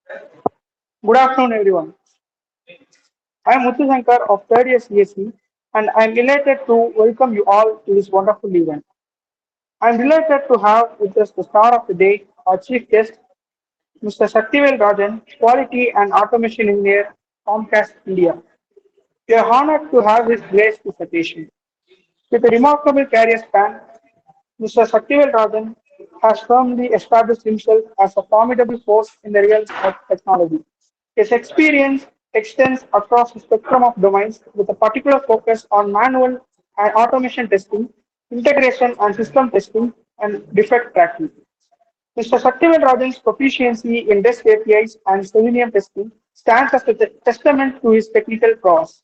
Good afternoon, everyone. I am Muthu Shankar of third year CSE, and I am delighted to welcome you all to this wonderful event. I am delighted to have with us the star of the day, our chief guest, Mr. Sakthivelrajan, Quality and Automation Engineer, Comcast India. We are honored to have his grace this occasion. With a remarkable career span, Mr. Sakthivelrajan has firmly established himself as a formidable force in the realm of technology. His experience extends across a spectrum of domains with a particular focus on manual and automation testing, integration and system testing, and defect tracking. Mr. Sakthivelrajan's proficiency in REST APIs and Selenium testing stands as a testament to his technical prowess.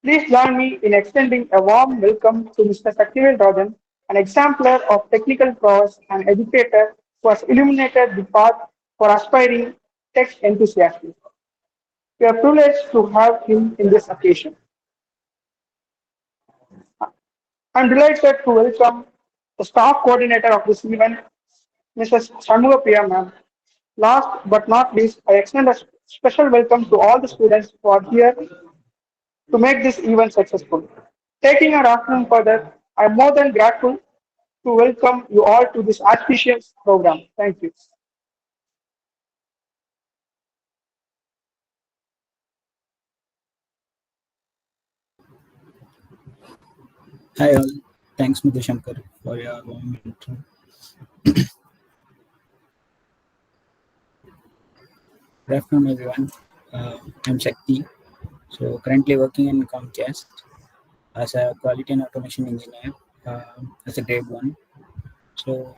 Please join me in extending a warm welcome to Mr. Sakthivelrajan, an exemplar of technical prowess and educator who has illuminated the path for aspiring tech enthusiasts. We are privileged to have him in this occasion. I'm delighted to welcome the staff coordinator of this event, Mrs. Shanmugapriya ma'am. Last but not least, I extend a special welcome to all the students who are here to make this event successful. Taking our afternoon further, I'm more than grateful to welcome you all to this auspicious program. Thank you. Hi all, thanks Mr. Shankar for your warm intro. Good afternoon everyone. I'm Shakti. So currently working in Comcast as a quality and automation engineer as a grade one. So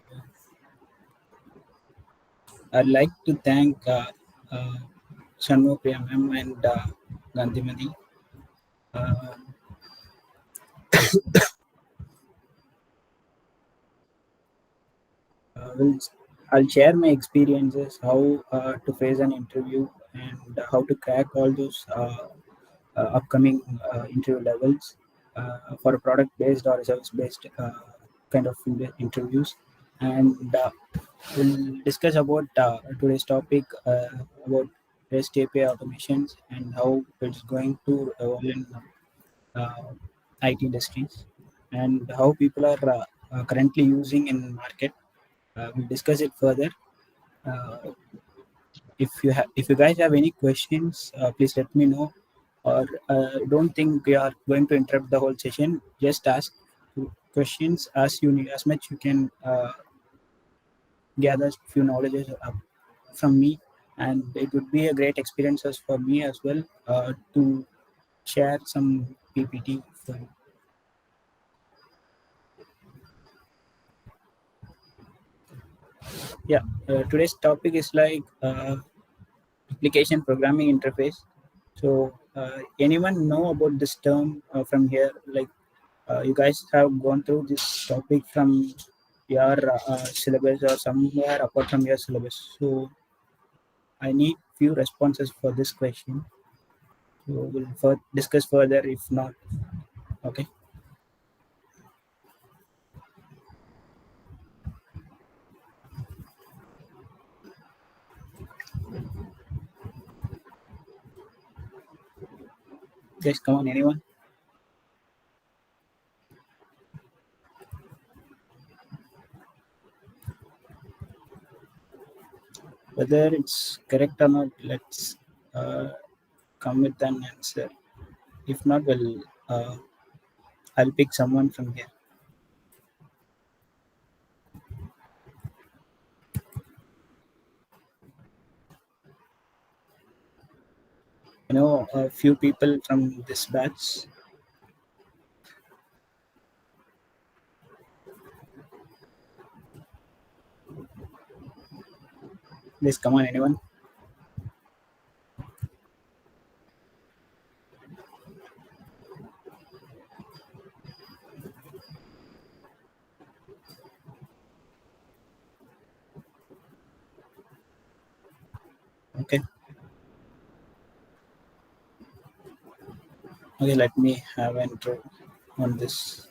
I'd like to thank uh, Shanmu Priya ma'am and Gandhimadi. Uh, will I'll share my experiences, how to face an interview and how to crack all those upcoming interview levels for a product based or service based kind of interviews. And we'll discuss about today's topic about REST API automations and how it's going to evolve in uh, IT industries and how people are currently using in market. We'll discuss it further. Uh, if you guys have any questions, please let me know. Or don't think we are going to interrupt the whole session. Just ask questions as you need, as much you can gather few knowledges from me, and it would be a great experiences for me as well to share some PPT for you. Yeah, today's topic is like application programming interface. So, anyone know about this term from here? Like, you guys have gone through this topic from your syllabus or somewhere apart from your syllabus. So, I need few responses for this question. So, we'll discuss further if not. Okay. Guys, come on, anyone? Whether it's correct or not, let's come with an answer. If not, well, I'll pick someone from here. A few people from this batch. Please come on, anyone? Okay. Okay, let me have an intro on this.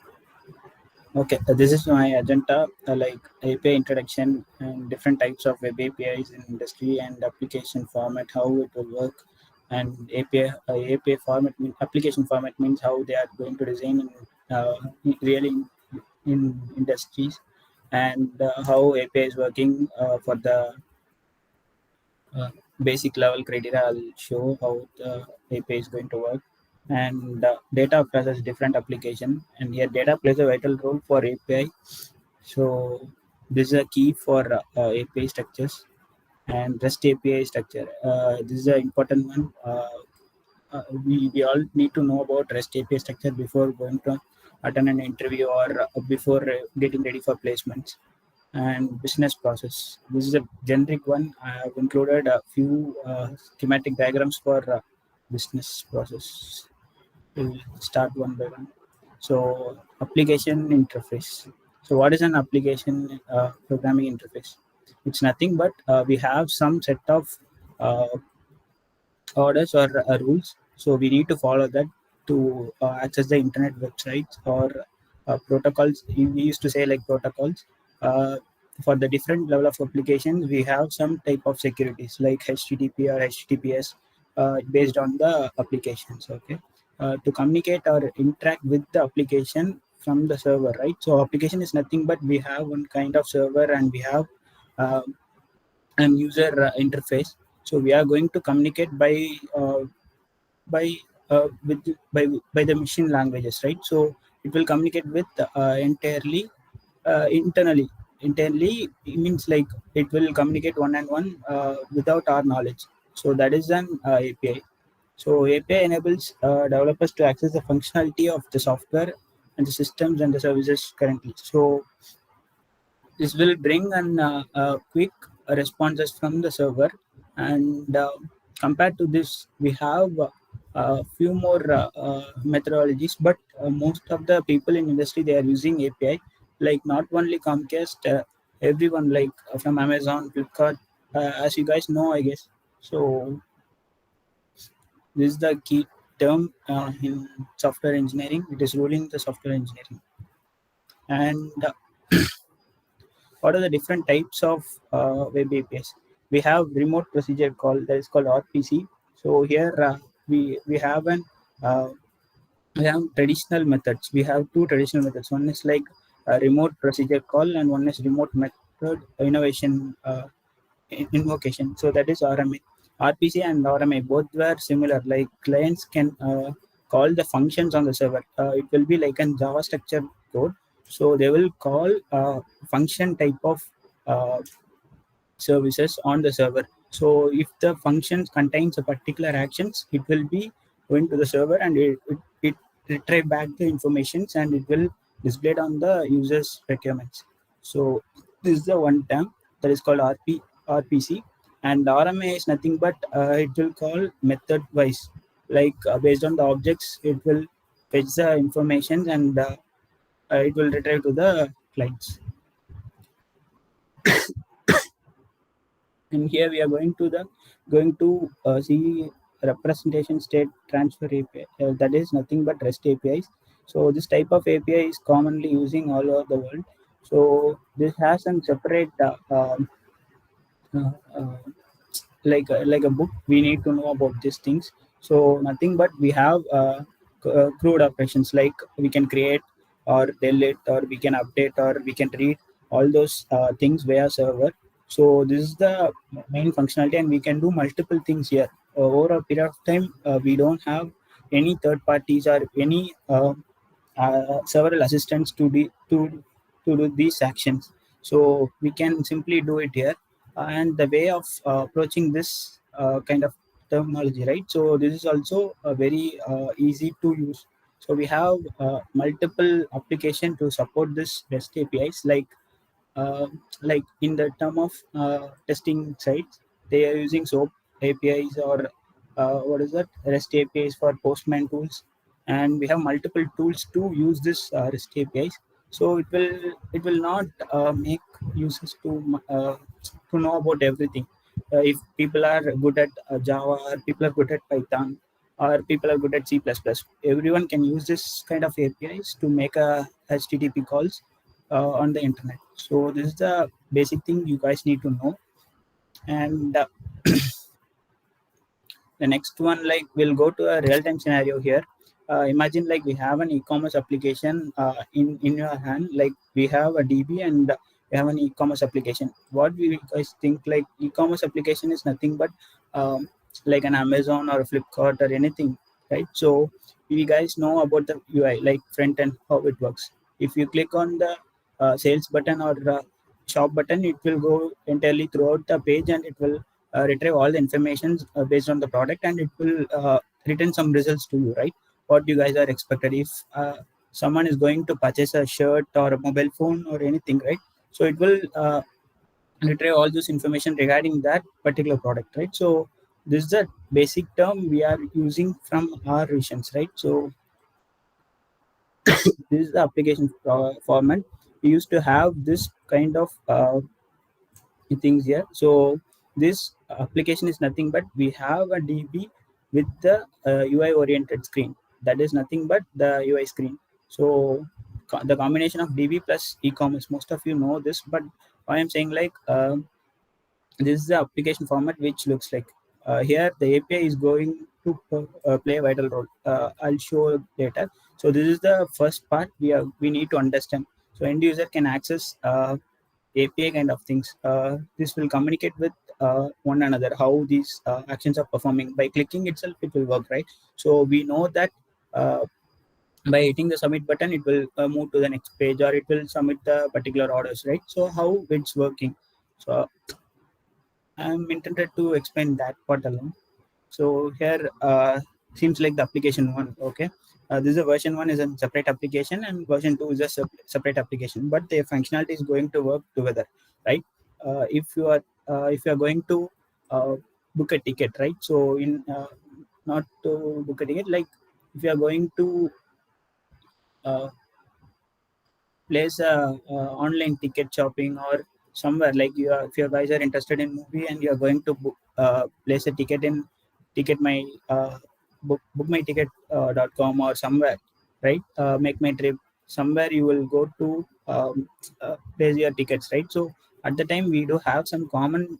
Okay, this is my agenda, like API introduction and different types of web APIs in industry and application format, how it will work, and API format, application format means how they are going to design really in industries, and how API is working for the uh, basic level criteria. I'll show how the API is going to work, and data process different application, and here data plays a vital role for API. So this is a key for API structures and REST API structure. This is an important one. We all need to know about REST API structure before going to attend an interview or before getting ready for placements. And business process. This is a generic one. I have included a few schematic diagrams for business process. We'll start one by one. So, application interface. So, what is an application programming interface? It's nothing but we have some set of uh, orders or rules. So we need to follow that to access the internet websites or protocols. We used to say like protocols. For the different level of applications, we have some type of securities like HTTP or HTTPS based on the applications. Okay, to communicate or interact with the application from the server, right? So application is nothing but we have one kind of server and we have uh, an user interface. So we are going to communicate by with by the machine languages, right? So it will communicate with entirely internally. It means like it will communicate one and one without our knowledge. So that is an API. So API enables developers to access the functionality of the software and the systems and the services currently. So this will bring an quick responses from the server, and compared to this, we have a few more methodologies. But most of the people in industry they are using API, like not only Comcast, everyone like from Amazon, Flipkart, as you guys know, I guess. So this is the key term in software engineering. It is ruling the software engineering, and what are the different types of web APIs? We have remote procedure call that is called RPC. So here we have an uh, we have traditional methods. We have two traditional methods. One is like a remote procedure call, and one is remote method innovation invocation. So that is RMA. RPC and RMA both were similar. Like clients can call the functions on the server. It will be like a Java structure code. So they will call function type of uh, services on the server. So if the functions contains a particular actions, it will be going to the server and it retrieve back the informations and it will display it on the user's requirements. So this is the one term that is called RPC, and RMA is nothing but it will call method wise, like based on the objects, it will fetch the information and it will retrieve to the clients. And here we are going to see representation state transfer API. That is nothing but REST APIs. So this type of API is commonly using all over the world. So this has some separate uh, uh, like a book. We need to know about these things. So nothing but we have crude operations, like we can create or delete or we can update or we can read all those things via server. So this is the main functionality and we can do multiple things here over a period of time. We don't have any third parties or any several assistants to do these actions. So we can simply do it here. And the way of approaching this kind of terminology, right? So this is also very easy to use. So we have multiple application to support this REST APIs, uh, like in the term of testing sites, they are using SOAP APIs or what is that REST APIs for Postman tools, and we have multiple tools to use this REST APIs. So it will not make users to know about everything. If people are good at Java, or people are good at Python, or people are good at C++, everyone can use this kind of APIs to make a HTTP calls on the internet. So this is the basic thing you guys need to know. And the next one, like, we'll go to a real-time scenario here. Imagine like we have an e-commerce application in your hand. Like we have a DB and we have an e-commerce application. What we guys think, like e-commerce application is nothing but um, like an Amazon or a Flipkart or anything, right? So we guys know about the UI, like front end, how it works. If you click on the sales button or shop button, it will go entirely throughout the page and it will retrieve all the information based on the product, and it will return some results to you, right? What you guys are expected if someone is going to purchase a shirt or a mobile phone or anything, right? So it will retrieve all this information regarding that particular product, right? So this is the basic term we are using from our visions, right? So this is the application format. We used to have this kind of things here. So this application is nothing but we have a DB with the UI oriented screen. That is nothing but the UI screen. So the combination of DB plus e-commerce. Most of you know this, but I am saying like this is the application format which looks like here the API is going to play a vital role. I'll show later. So this is the first part we need to understand. So end user can access API kind of things. This will communicate with one another how these actions are performing. By clicking itself, it will work, right? So we know that uh, by hitting the submit button, it will move to the next page or it will submit the particular orders, right? So how it's working. So I'm intended to explain that part alone. So here seems like the application one. Okay, this is a version one is a separate application and version two is a separate application, but their functionality is going to work together, right? If you are going to uh, book a ticket, right? So in not to book a ticket, like if you are going to uh, place a online ticket shopping or somewhere, like if you guys are interested in movie and you are going to place a ticket in ticket my book my ticket .com or somewhere, right? Make my trip somewhere, you will go to place your tickets, right? So at the time we do have some common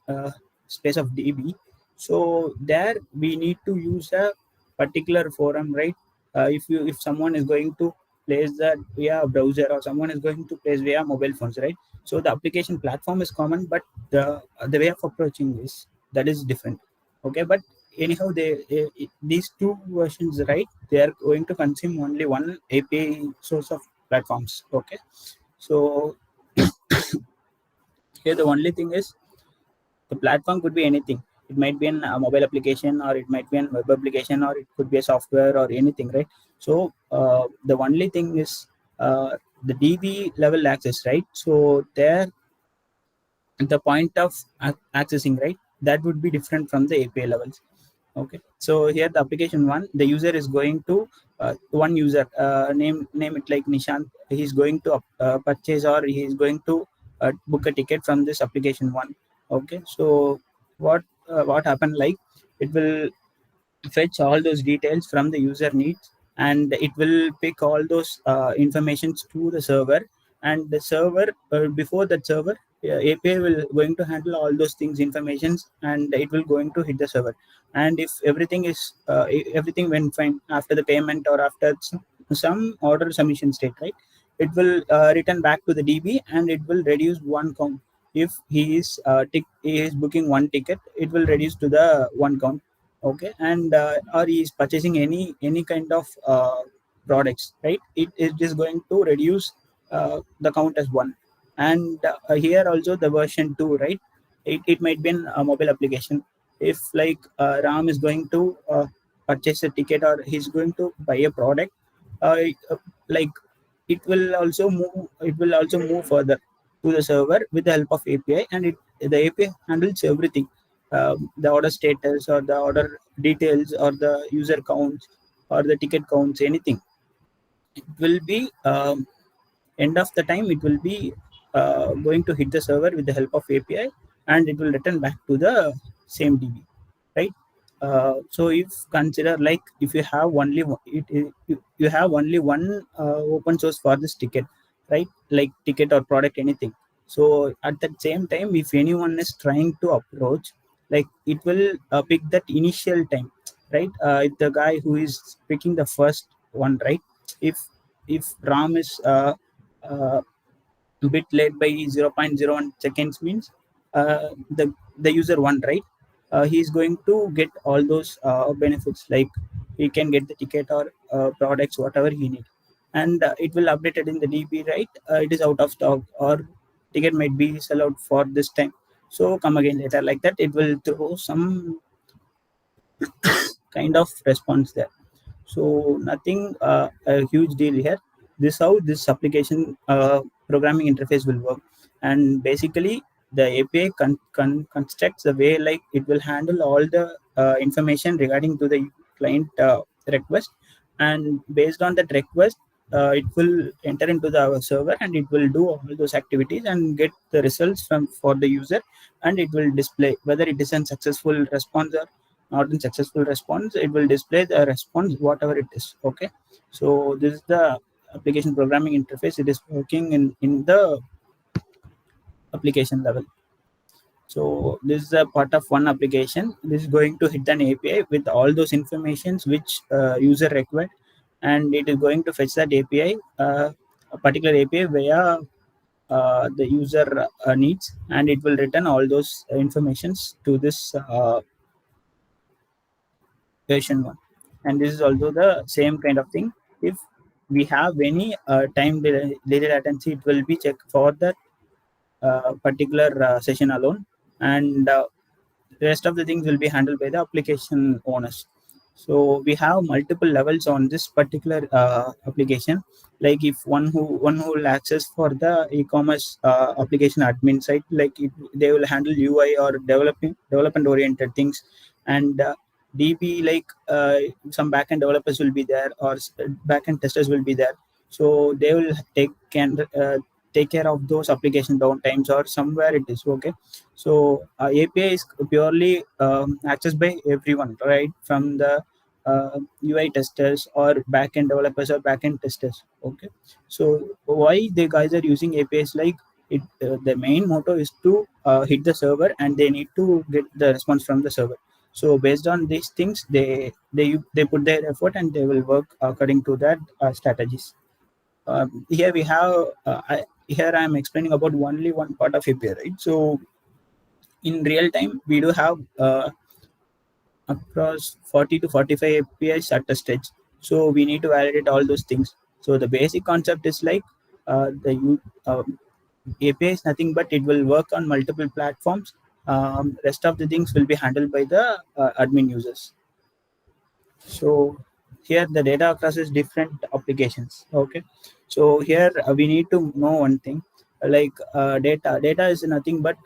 space of DB. So there we need to use a particular forum, right? If someone is going to place that via browser or someone is going to place via mobile phones, right? So the application platform is common, but the way of approaching is that is different. Okay, but anyhow, these two versions, right? They are going to consume only one API source of platforms. Okay, so here the only thing is the platform could be anything. It might be a mobile application or it might be a web application or it could be a software or anything, right? So the only thing is the DB level access, right? So there the point of accessing, right, that would be different from the API levels. Okay, so here the application one, the user is going to one user, name it like Nishant. He's going to purchase or he's going to book a ticket from this application one. Okay, so what happened, like it will fetch all those details from the user needs, and it will pick all those informations to the server, and the server before that server API will going to handle all those things informations, and it will going to hit the server. And if everything is everything went fine after the payment or after some order submission state, right, it will return back to the DB and it will reduce one count. If he is booking one ticket, it will reduce to the one count. Okay, and or he is purchasing any kind of products, right, it is going to reduce the count as one. And here also the version 2, right, it might be a mobile application. If like Ram is going to purchase a ticket or he's going to buy a product, like it will also move further to the server with the help of API, and the API handles everything, the order status or the order details or the user counts or the ticket counts, anything. It will be end of the time it will be going to hit the server with the help of API, and it will return back to the same DB, right? So if consider like if you have only you have only one open source for this ticket, right? Like ticket or product, anything. So at the same time, if anyone is trying to approach, like it will pick that initial time, right? If the guy who is picking the first one, right? If ram is uh, bit late by 0.01 seconds means the user one, right? He is going to get all those benefits, like he can get the ticket or products whatever he need, and it will update it in the db, right? It is out of stock, or ticket might be sell out for this time, so come again later, like that it will throw some kind of response there. So nothing a huge deal here. This how this application programming interface will work. And basically the api constructs the way like it will handle all the information regarding to the client request, and based on that request it will enter into the our server, and it will do all those activities and get the results from for the user, and it will display whether it is a successful response or not in successful response. It will display the response whatever it is. Okay, so this is the application programming interface. It is working in the application level. So this is a part of one application. This is going to hit an api with all those informations which user required, and it is going to fetch that api, a particular api via the user needs, and it will return all those informations to this version 1. And this is also the same kind of thing. If we have any time delay latency, it will be checked for that particular session alone, and rest of the things will be handled by the application owners. So we have multiple levels on this particular application. Like if one who will access for the e-commerce application admin site, like they will handle ui or development oriented things, and db, like some backend developers will be there, or backend testers will be there. So they will take care of those application downtimes or somewhere it is. Okay, so API is purely accessed by everyone, right? From the UI testers or backend developers or backend testers. Okay, so why the guys are using APIs? Like it, the main motto is to hit the server, and they need to get the response from the server. So based on these things, they put their effort and they will work according to that strategies. Here we have here I am explaining about only one part of API, right? So in real time we do have across 40 to 45 apis at a stage, so we need to validate all those things. So the basic concept is like api is nothing but it will work on multiple platforms. Rest of the things will be handled by the admin users. So here the data crosses different applications. Okay, so here we need to know one thing, like data is nothing but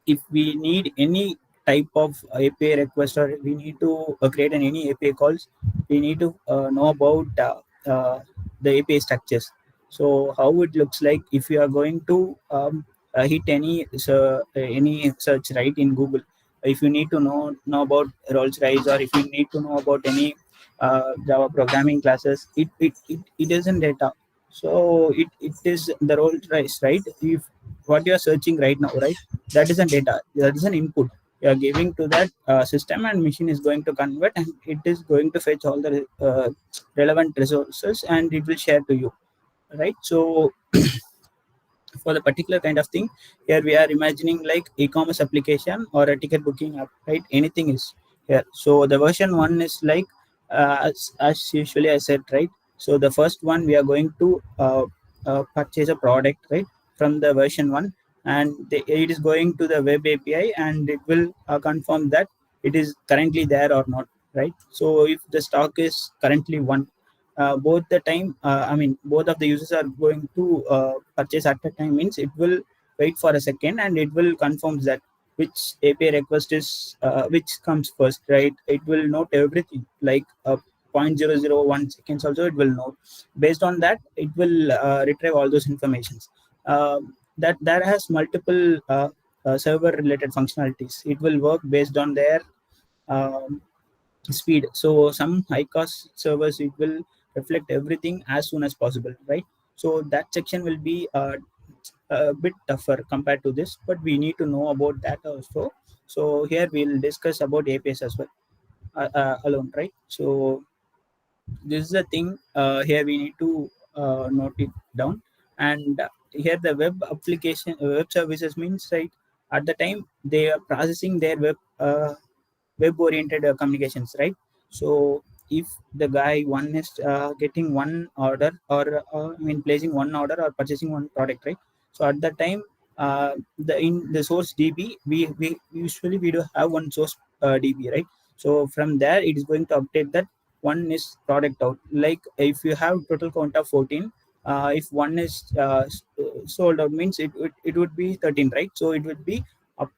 if we need any type of API request, or we need to create any API calls, we need to know about the API structures. So how it looks like if you are going to hit any search right in Google, if you need to know about Rolls Royce, or if you need to know about any Java programming classes, it isn't data. So it is the Rolls Royce, right? If what you are searching right now, right? That is a data, that is an input you are giving to that system, and machine is going to convert, and it is going to fetch all the relevant resources, and it will share to you, right? So for the particular kind of thing, here we are imagining like e-commerce application or a ticket booking app, right? Anything is here. So the version 1 is like as usually I said, right? So the first one we are going to purchase a product, right, from the version 1, and it is going to the web api, and it will confirm that it is currently there or not, right? So if the stock is currently 1, both the time I mean both of the users are going to purchase at a time, means it will wait for a second, and it will confirm that which api request is which comes first, right? It will note everything, like 0.001 seconds also it will note. Based on that it will retrieve all those informations. That there has multiple server related functionalities. It will work based on their um, speed. So some high cost servers, it will reflect everything as soon as possible, right? So that section will be a bit tougher compared to this, but we need to know about that also. So here we'll discuss about APIs as well, alone, right? So this is the thing, here we need to note it down. And here the web application, web services means, right, at the time they are processing their web oriented communications, right? So if the guy one is getting one order, or I mean placing one order or purchasing one product, right? So at that time, the in the source db, we usually we do have one source db, right? So from there it is going to update that one is product out. Like if you have total count of 14, if one is sold out, means it would be 13, right? So it would be up,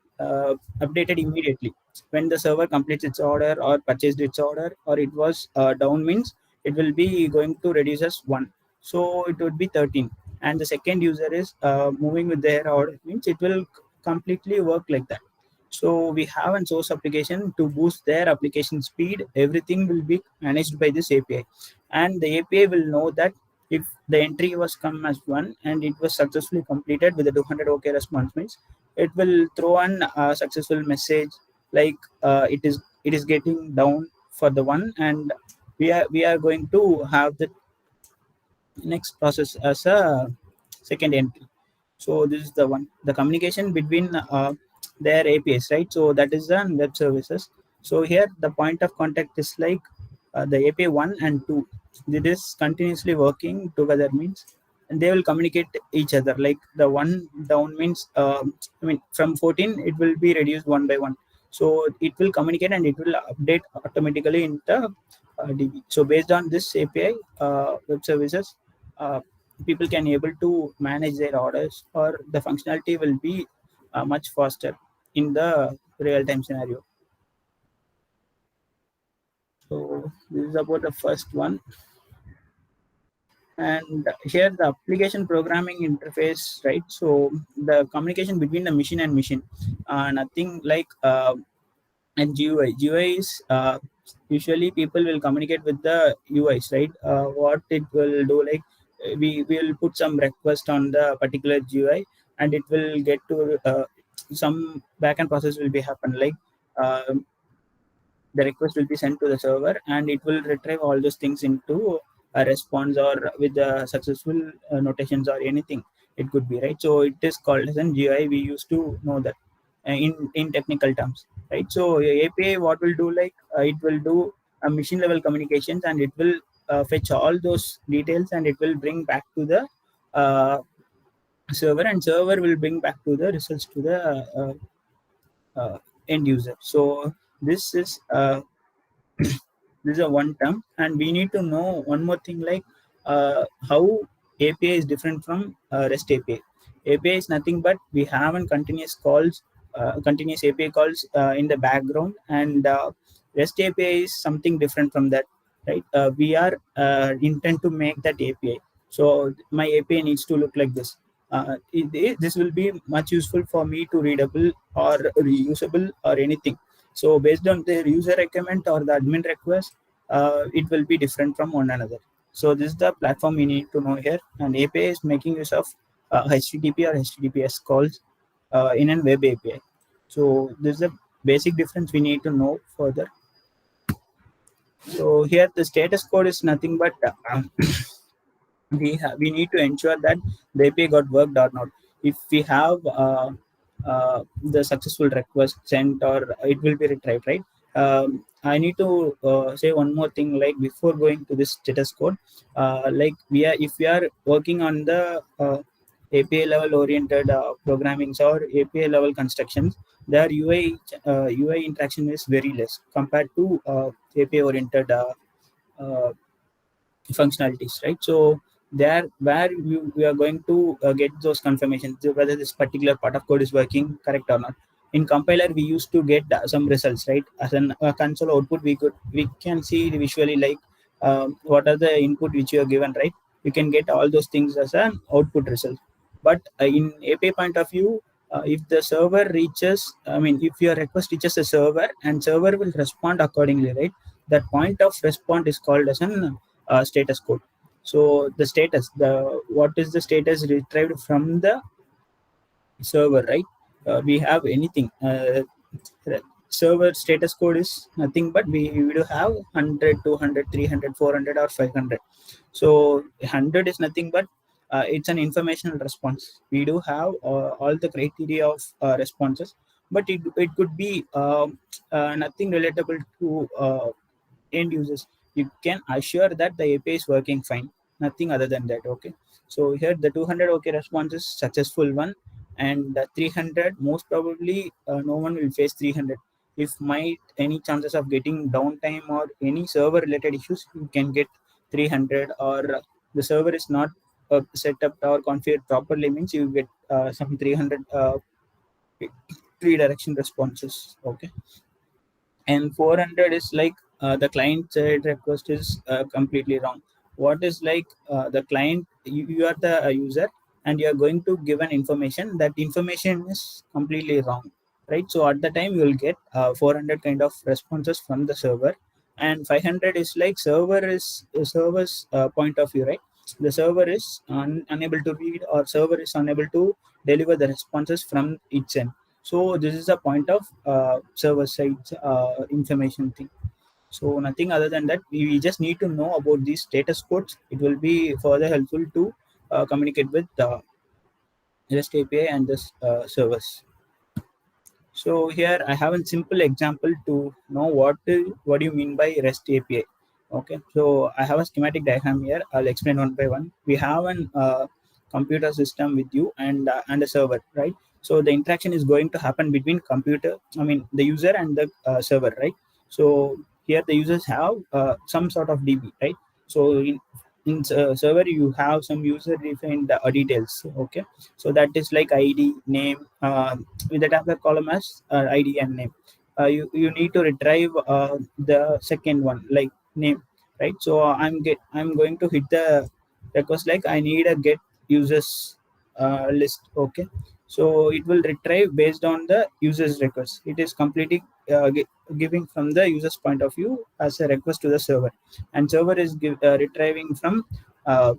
updated immediately when the server completes its order or purchased its order, or it was down, means it will be going to reduce as 1. So it would be 13. And the second user is moving with their order, means it will completely work like that. So we have a source application to boost their application speed. Everything will be managed by this API, and the API will know that if the entry was come as 1 and it was successfully completed with a 200 OK response, means it will throw an successful message, like it is getting down for the 1, and we are going to have the next process as a second entry. So this is the one, the communication between their APIs, right? So that is the web services. So here the point of contact is like the API 1 and 2. It is continuously working together, means, and they will communicate each other. Like the one down means, I mean from 14 it will be reduced one by one. So it will communicate and it will update automatically in the DB. So based on this API web services, uh, people can able to manage their orders, or the functionality will be much faster in the real time scenario. So this is about the first one. And here the application programming interface, right? So the communication between the machine and machine, nothing like and GUI is usually people will communicate with the UIs, right? What it will do, like we will put some request on the particular GUI, and it will get to some backend process will be happen, like uh, the request will be sent to the server, and it will retrieve all those things into a response, or with the successful notations or anything it could be, right? So it is called as an GUI. We used to know that in technical terms, right? So API what will do, like it will do a machine level communications, and it will fetch all those details, and it will bring back to the uh, server, and server will bring back to the results to the uh, end user. So this is this is a one term, and we need to know one more thing, like how API is different from REST API. API is nothing but we have a continuous calls, continuous API calls in the background, and REST API is something different from that, right? We are intent to make that API. So my API needs to look like this. This will be much useful for me to readable or reusable or anything. So based on the user requirement or the admin request, it will be different from one another. So this is the platform we need to know here. And API is making use of HTTP or HTTPS calls in a web API. So this is the basic difference we need to know further. So here the status code is nothing but we need to ensure that the API got worked or not. If we have the successful request sent, or it will be retrieved, right? I need to say one more thing, like before going to this status code, like if we are working on the API level oriented programmings or API level constructions, their UI interaction is very less compared to API oriented uh, functionalities, right? So there where we are going to get those confirmations whether this particular part of code is working correct or not. In compiler we used to get some results, right? As an console output, we can see visually, like what are the input which you are given, right? You can get all those things as an output result. But in API point of view, if the server reaches, I mean if your request reaches the server, and server will respond accordingly, right? That point of response is called as an status code. So the status, the what is the status retrieved from the server, right? We have anything. Server status code is nothing but we do have 100, 200, 300, 400, or 500. So 100 is nothing but it's an informational response. We do have all the criteria of responses, but it could be nothing relatable to end users. You can assure that the API is working fine, nothing other than that. Okay, so here the 200 okay response is successful one, and 300 most probably no one will face 300. If might any chances of getting downtime or any server related issues, you can get 300, or the server is not set up or configured properly, means you get some 300 three direction responses. Okay, and 400 is like the client side request is completely wrong. What is like the client, you are the user, and you are going to give an information, that information is completely wrong, right? So at the time you will get 400 kind of responses from the server, and 500 is like server's point of view, right? The server is unable to read, or server is unable to deliver the responses from its end. So this is a point of server side information thing. So nothing other than that. We just need to know about these status codes. It will be further helpful to communicate with the REST API and the servers. So here I have a simple example to know what do you mean by REST API. Okay, so I have a schematic diagram here. I'll explain one by one. We have an computer system with you and a server, right? So the interaction is going to happen between the user and the server, right? So here the users have some sort of DB, right? So in server you have some user defined details. Okay, so that is like ID, name. With the tabular column as ID and name. You need to retrieve the second one, like name, right? So I'm going to hit the request like I need a get users list. Okay, so it will retrieve based on the users request. It is completely giving from the user's point of view as a request to the server, and server is retrieving from uh,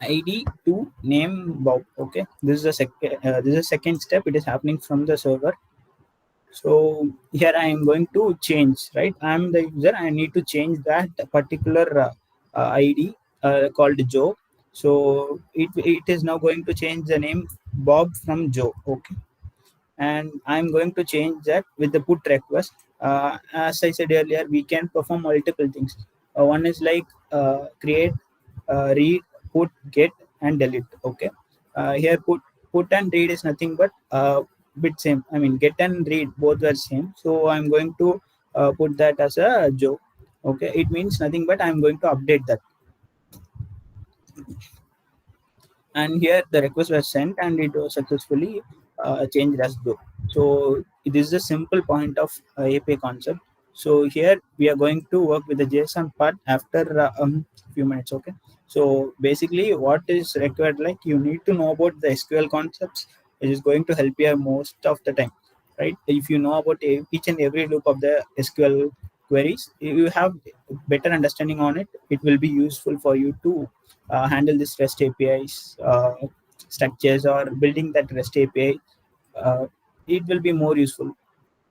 ID to name Bob. Okay, this is a this is a second step. It is happening from the server. So here I am going to change. Right, I am the user. I need to change that particular ID called Joe. So it is now going to change the name Bob from Joe. Okay, and I'm going to change that with the put request. As I said earlier, we can perform multiple things. One is like create, read, put, get, and delete. Okay, here put and read is nothing but bit same. I mean, get and read both are same. So I'm going to put that as a Joe. Okay, it means nothing but I'm going to update that, and here the request was sent and it was successfully changed as Go. So this is a simple point of API concept. So here we are going to work with the JSON part after few minutes. Okay, so basically what is required, like you need to know about the SQL concepts. It is going to help you most of the time, right? If you know about each and every loop of the SQL queries, you have better understanding on it. It will be useful for you to handle this REST APIs structures, or building that REST API. It will be more useful.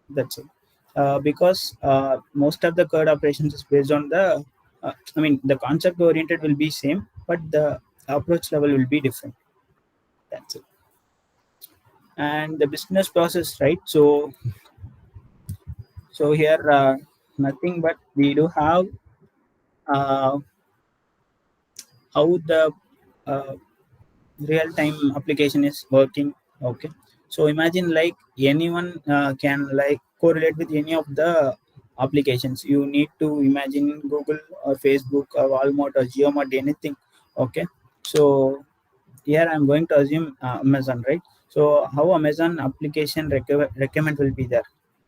That's it. Because most of the code operations is based on the concept oriented will be same, but the approach level will be different. That's it. And the business process, right? So here nothing but we do have uh, how the uh, real time application is working. Okay, so imagine like anyone can like correlate with any of the applications. You need to imagine Google or Facebook or Walmart or Geomart, anything. Okay, so here I'm going to assume Amazon, right? So how Amazon application recommend will be there.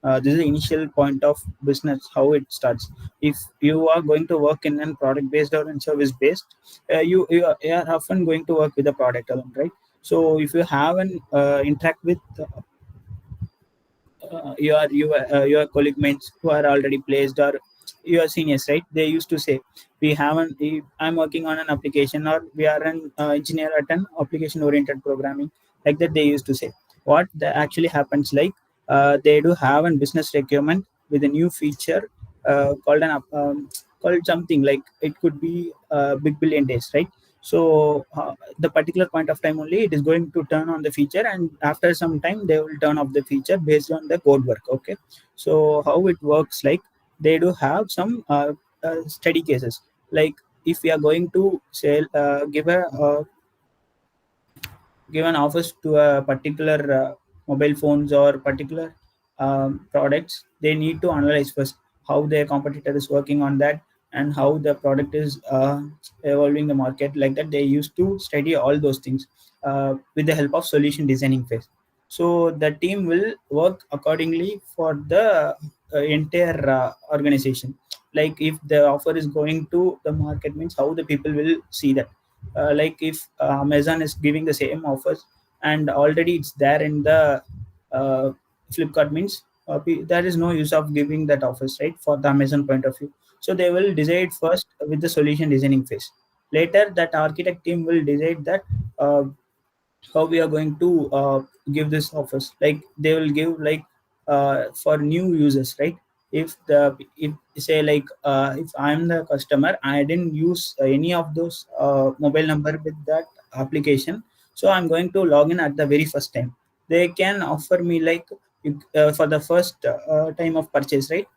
This is the initial point of business, how it starts. If you are going to work in a product based or in service based, you are often going to work with the product alone, right? So if you have an interact with your colleague mates who are already placed, or your seniors, right? They used to say, we have an I'm working on an application, or we are an engineer at an application oriented programming, like that they used to say. What actually happens, like they do have a business requirement with a new feature called called something like, it could be big billion days, right? So the particular point of time only it is going to turn on the feature, and after some time they will turn off the feature based on the code work. Okay, so how it works, like they do have some study cases, like if we are going to sell give an offers to a particular mobile phones or particular products, they need to analyze first how their competitor is working on that, and how the product is evolving the market, like that they used to study all those things with the help of solution designing phase. So the team will work accordingly for the entire organization. Like if the offer is going to the market, means how the people will see that. Like if Amazon is giving the same offers and already it's there in the uh, Flipkart, means there is no use of giving that offers, right, for the Amazon point of view. So they will decide first with the solution designing phase. Later that architect team will decide that uh, how we are going to give this offers, like they will give like for new users, right? If say like if I'm the customer, I didn't use any of those mobile number with that application, so I'm going to log in at the very first time. They can offer me like for the first time of purchase, right?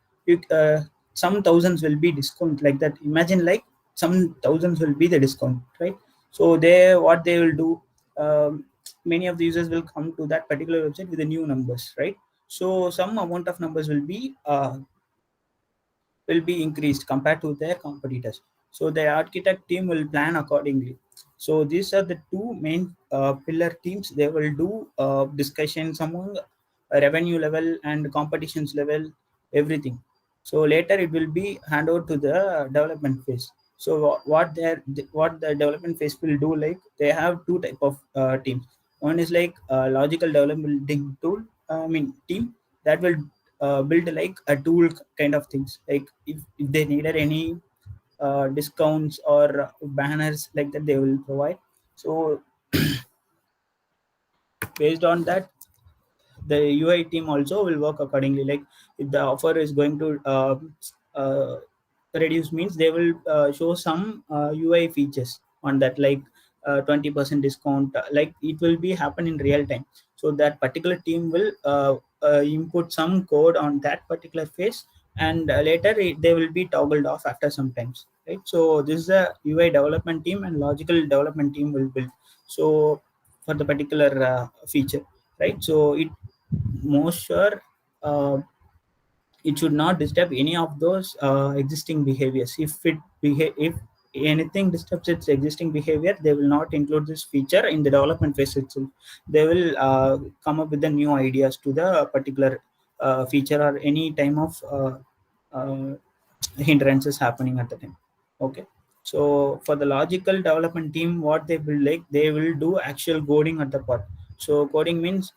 Some thousands will be discount, like that. Imagine like some thousands will be the discount, right? So they, what they will do, many of the users will come to that particular website with the new numbers, right? So some amount of numbers will be increased compared to their competitors. So the architect team will plan accordingly. So these are the two main pillar teams. They will do discussions among revenue level and competitions level, everything. So later it will be hand over to the development phase. So what the development phase will do, like they have two type of teams. One is like logical development tool, I mean team, that will build like a tool kind of things, like if they needed any discounts or banners, like that they will provide. So based on that, the UI team also will work accordingly. Like if the offer is going to uh, reduce, means they will show some UI features on that, like 20% discount. Like it will be happen in real time. So that particular team will input some code on that particular phase, and later they will be toggled off after some times, right? So this is a UI development team, and logical development team will build. So for the particular feature, right? So it most sure uh, it should not disturb any of those existing behaviors. If anything disturbs its existing behavior, they will not include this feature in the development phase itself. They will come up with the new ideas to the particular feature, or any time of uh, hindrances happening at the time. Okay, so for the logical development team, what they will, like they will do actual coding at the part. So coding means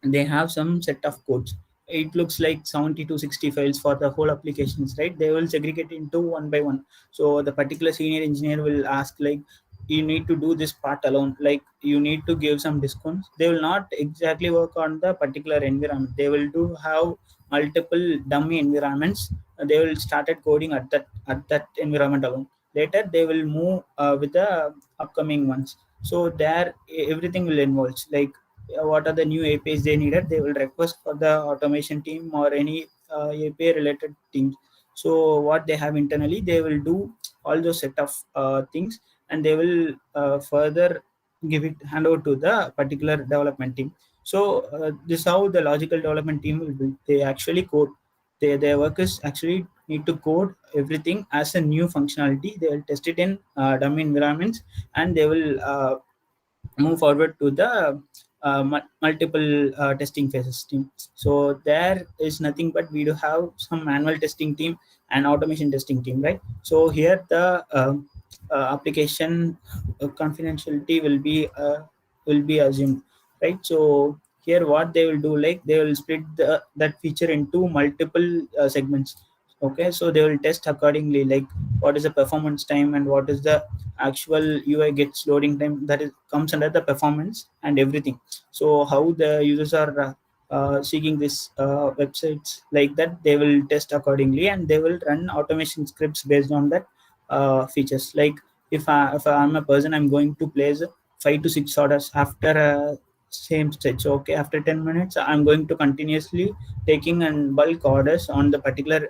they have some set of codes. It looks like 70 to 60 files for the whole applications, right? They will segregate into one by one. So the particular senior engineer will ask, like, you need to do this part alone, like you need to give some discounts. They will not exactly work on the particular environment. They will do have multiple dummy environments. They will started coding at that environment alone. Later they will move with the upcoming ones. So there everything will involve, like what are the new APIs they needed, they will request for the automation team or any API related teams. So what they have internally, they will do all those set of things, and they will further give it hand over to the particular development team. So this is how the logical development team will be. They actually code. Their workers actually need to code everything as a new functionality. They will test it in dummy environments, and they will move forward to the multiple testing phases team. So there is nothing but we do have some manual testing team and automation testing team, right? So here the application confidentiality will be assumed, right? So here what they will do, like they will split that feature into multiple segments. Okay, so they will test accordingly, like what is the performance time and what is the actual UI gets loading time, that is comes under the performance and everything. So how the users are seeking this websites, like that they will test accordingly, and they will run automation scripts based on that features. Like if I'm a person, I'm going to place 5 to 6 orders after a same stretch. Okay, after 10 minutes I'm going to continuously taking and bulk orders on the particular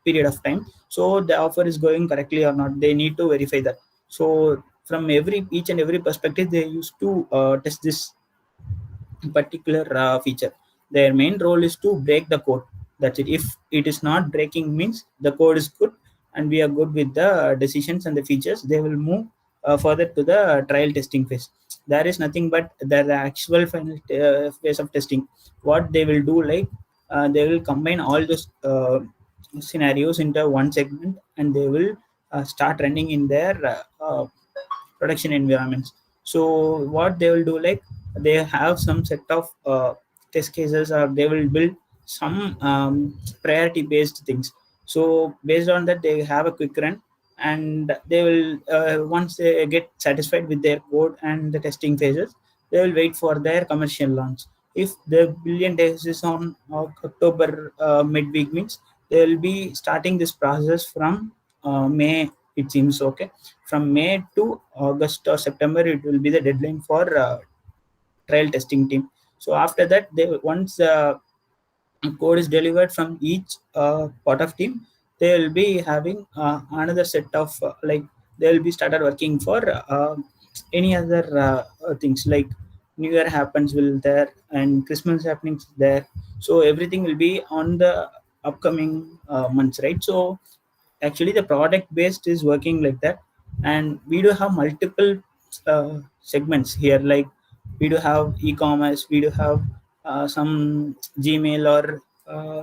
period of time. So the offer is going correctly or not, they need to verify that. So from every each and every perspective, they used to test this particular feature. Their main role is to break the code. That's it. If it is not breaking, means the code is good and we are good with the decisions and the features, they will move further to the trial testing phase. There is nothing but the actual final phase of testing. What they will do, like they will combine all those scenarios into one segment, and they will start running in their production environments. So what they will do, like they have some set of test cases, or they will build some priority based things. So based on that, they have a quick run, and they will once they get satisfied with their code and the testing phases, they will wait for their commercial launch. If the billion days is on October midweek, means they will be starting this process from May, it seems. Okay, from May to August or September, it will be the deadline for trial testing team. So after that, they once code is delivered from each part of team, they will be having another set of like they will be started working for any other things, like New Year happens will there, and Christmas happenings there. So everything will be on the upcoming months, right? So actually the product based is working like that. And we do have multiple segments here, like we do have e-commerce, we do have some Gmail or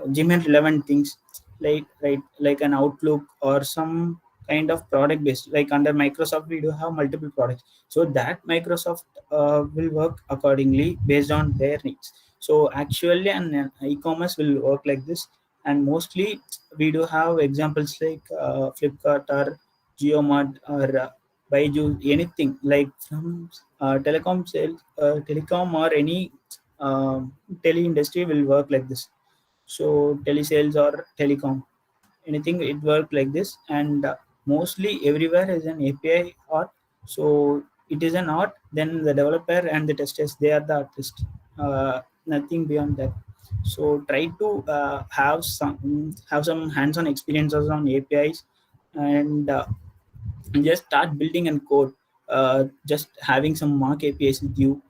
Gmail relevant things, like right, like an Outlook or some kind of product based, like under Microsoft we do have multiple products. So that Microsoft will work accordingly based on their needs. So actually an e-commerce will work like this. And mostly we do have examples like Flipkart or Geomart or Baiju, anything like from telecom or any tele industry will work like this. So telesales or telecom, anything it work like this. And mostly everywhere is an API art. So it is an art, then the developer and the testers, they are the artist, nothing beyond that. So try to have some hands-on experiences on APIs, and just start building and code. Just having some mock APIs with you,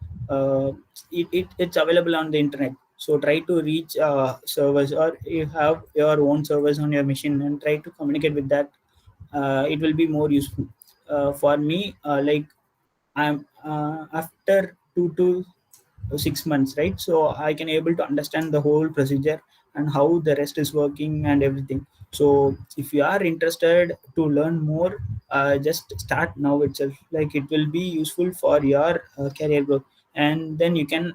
it's available on the internet. So try to reach servers, or you have your own servers on your machine, and try to communicate with that. It will be more useful for me. Like I'm after 2 to 6 months, right? So I can able to understand the whole procedure and how the rest is working and everything. So if you are interested to learn more, just start now itself. Like it will be useful for your career growth. And then you can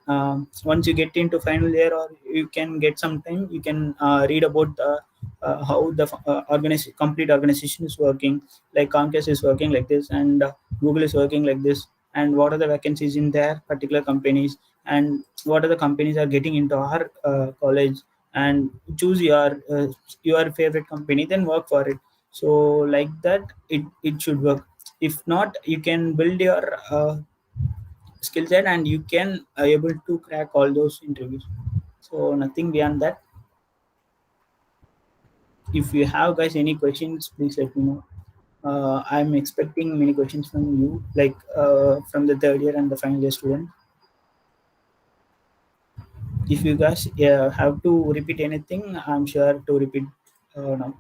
once you get into final year, or you can get some time, you can read about how the complete organization is working, like Comcast is working like this, and Google is working like this, and what are the vacancies in their particular companies, and what are the companies are getting into our college. And choose your favorite company, then work for it. So like that, it should work. If not, you can build your skill set, and you can able to crack all those interviews. So nothing beyond that. If you have guys any questions, please let me know. I'm expecting many questions from you, like from the third year and the final year student. If you guys have to repeat anything, I'm sure to repeat now.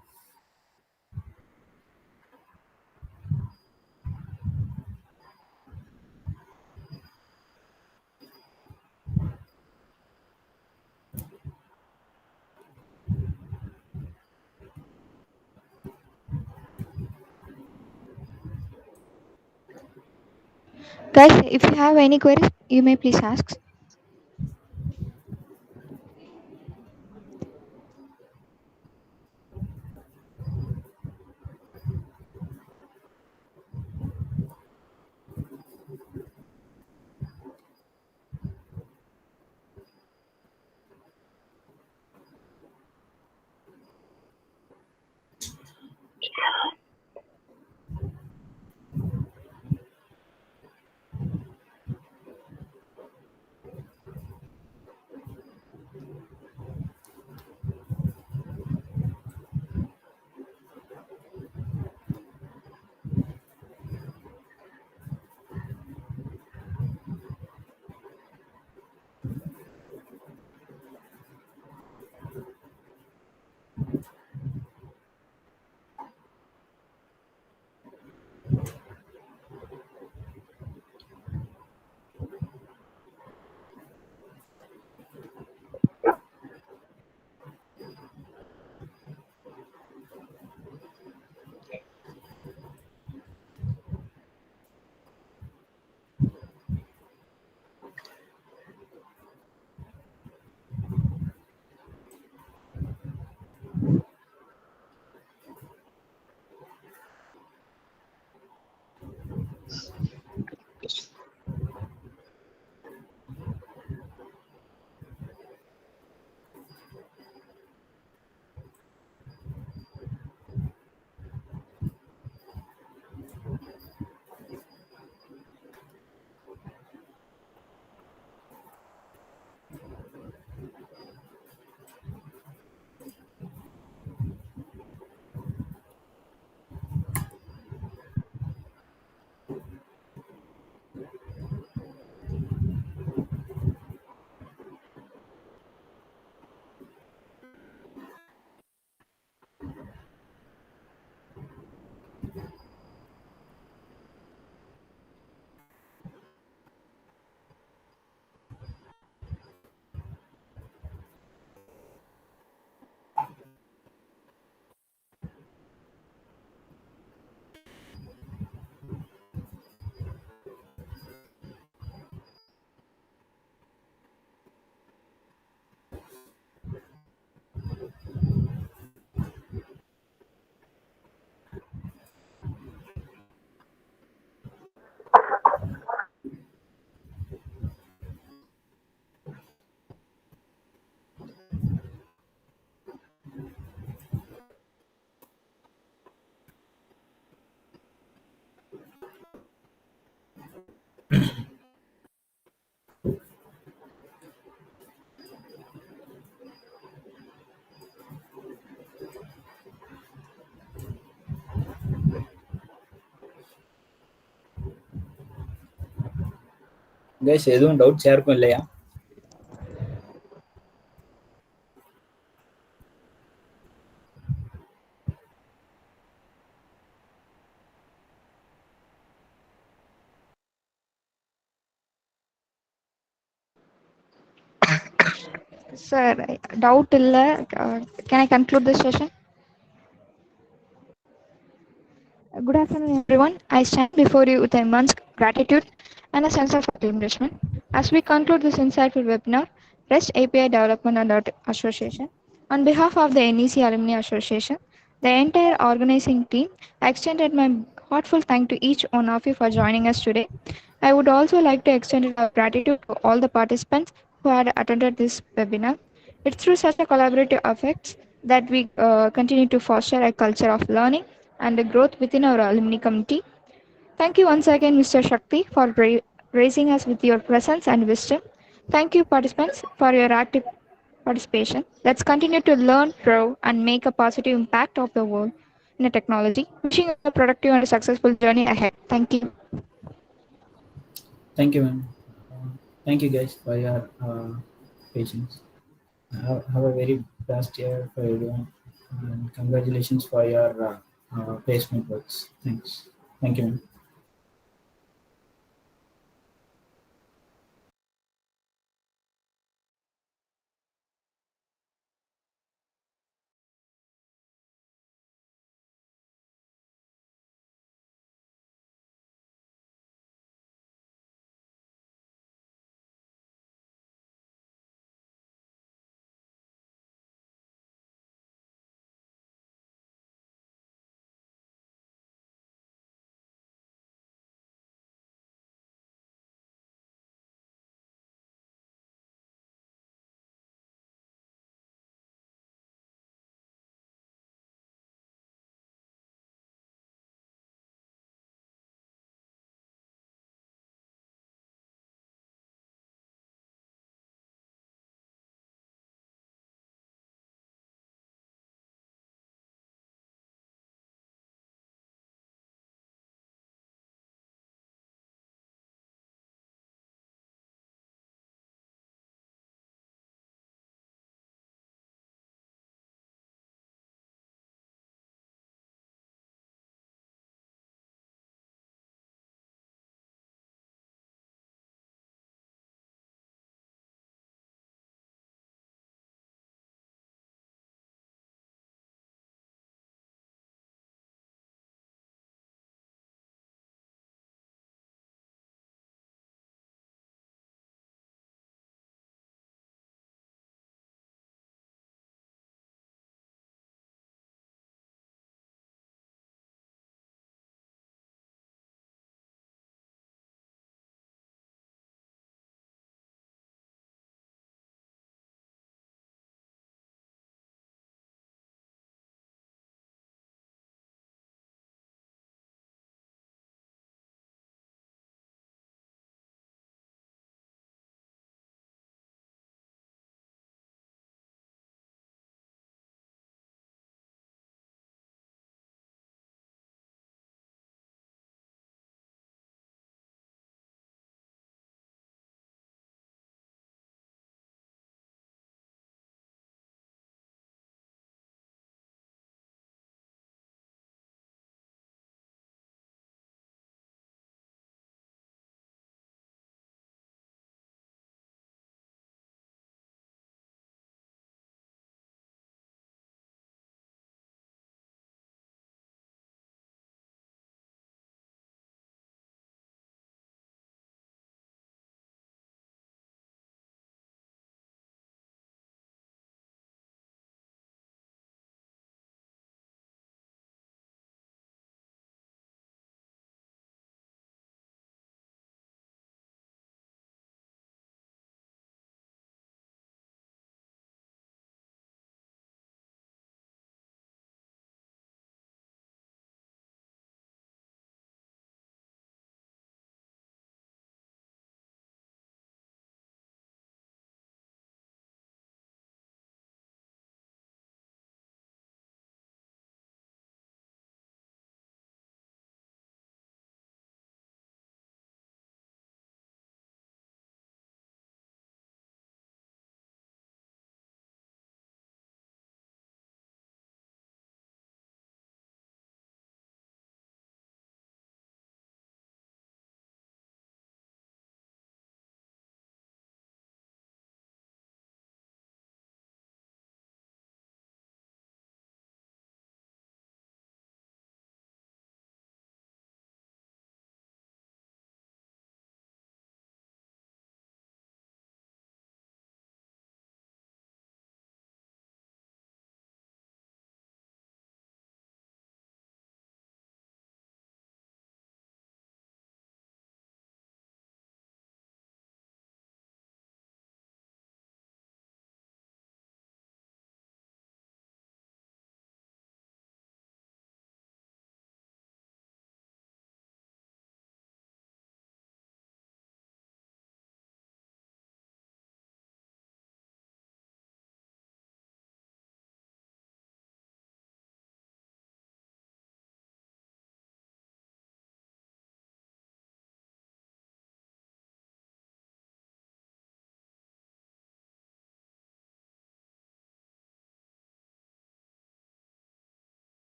Guys, if you have any queries, you may please ask. Guys எதுவும் doubts யாருக்கும் இல்லையா? Sir, doubt illa. Can I conclude this session? Good afternoon, everyone. I stand before you with immense gratitude and a sense of accomplishment. As we conclude this insightful webinar, REST API Development and Association, on behalf of the NEC Alumni Association, the entire organizing team, I extended my heartfelt thanks to each one of you for joining us today. I would also like to extend our gratitude to all the participants who had attended this webinar. It's through such a collaborative effects that we continue to foster a culture of learning and the growth within our alumni community. Thank you once again, Mr. Shakti, for raising us with your presence and wisdom. Thank you, participants, for your active participation. Let's continue to learn, grow, and make a positive impact of the world in the technology. Wishing you a productive and successful journey ahead. Thank you. Thank you, ma'am. Thank you, guys, for your patience. Have a very blessed year for everyone, and congratulations for your placement works. Thanks. Thank you, ma'am.